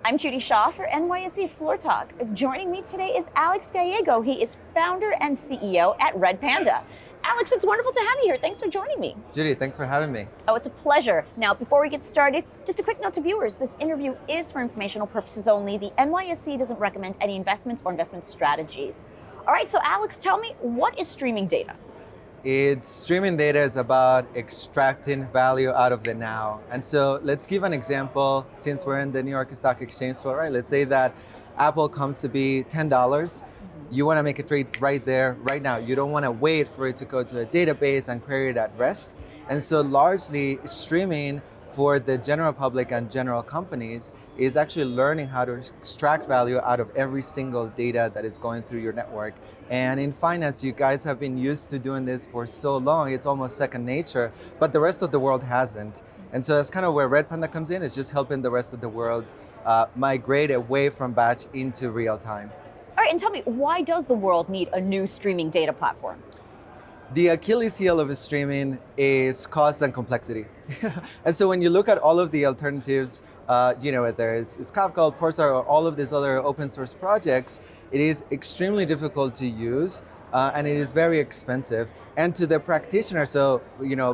I'm Judy Shaw for NYSE Floor Talk. Joining me today is Alex Gallego. He is founder and CEO at Redpanda. Alex, it's wonderful to have you here. Thanks for joining me. Judy, thanks for having me. Oh, it's a pleasure. Now, before we get started, just a quick note to viewers. This interview is for informational purposes only. The NYSE doesn't recommend any investments or investment strategies. All right, so Alex, tell me, what is streaming data? Streaming data is about extracting value out of the now. And so let's give an example, since we're in the New York Stock Exchange floor, right? Let's say that Apple comes to be $10. You want to make a trade right there, right now. You don't want to wait for it to go to a database and query it at rest. And so largely streaming for the general public and general companies is actually learning how to extract value out of every single data that is going through your network. And in finance, you guys have been used to doing this for so long, it's almost second nature, but the rest of the world hasn't. And so that's kind of where Redpanda comes in, is just helping the rest of the world migrate away from batch into real time. All right, and tell me, why does the world need a new streaming data platform? The Achilles heel of streaming is cost and complexity. And so when you look at all of the alternatives, whether it's Kafka, Portstar, or all of these other open source projects, it is extremely difficult to use and it is very expensive. And to the practitioner, so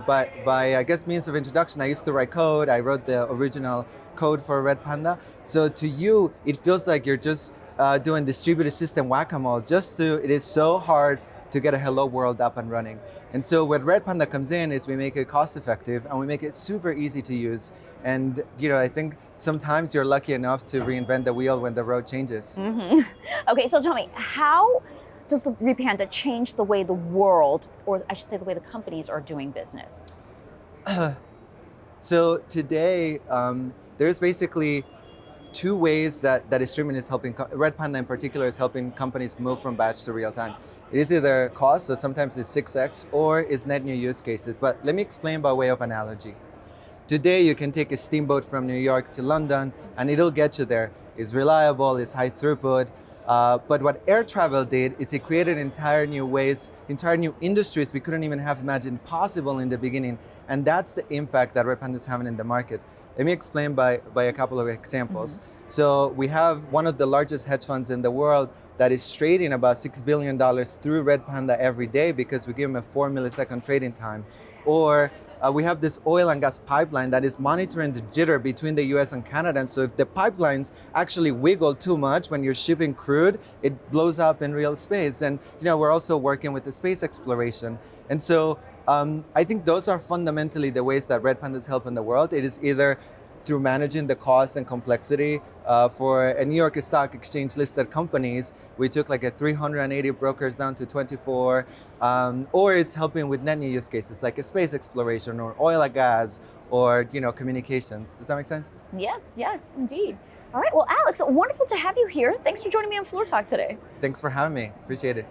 by I guess means of introduction, I used to write code. I wrote the original code for Redpanda. So to you, it feels like you're just doing distributed system whack-a-mole. It is so hard to get a hello world up and running. And so what Redpanda comes in is we make it cost effective and we make it super easy to use. And I think sometimes you're lucky enough to reinvent the wheel when the road changes. Mm-hmm. Okay, so tell me, how does the Redpanda change the way the world, or I should say the way the companies are doing business? So today, there's basically two ways that streaming is helping, Redpanda in particular is helping companies move from batch to real time. It is either cost, so sometimes it's 6x, or it's net new use cases. But let me explain by way of analogy. Today, you can take a steamboat from New York to London, and it'll get you there. It's reliable, it's high throughput. But what air travel did is it created entire new industries we couldn't even have imagined possible in the beginning. And that's the impact that Redpanda is having in the market. Let me explain by a couple of examples. Mm-hmm. So we have one of the largest hedge funds in the world that is trading about $6 billion through Redpanda every day because we give them a 4 millisecond trading time. Or we have this oil and gas pipeline that is monitoring the jitter between the US and Canada. And so if the pipelines actually wiggle too much when you're shipping crude, it blows up in real space. And we're also working with the space exploration. And so I think those are fundamentally the ways that Redpanda is helping the world. It is either through managing the cost and complexity. For a New York Stock Exchange listed companies, we took like a 380 brokers down to 24, or it's helping with net new use cases like a space exploration or oil and gas or communications. Does that make sense? Yes, indeed. All right, well, Alex, wonderful to have you here. Thanks for joining me on Floor Talk today. Thanks for having me, appreciate it.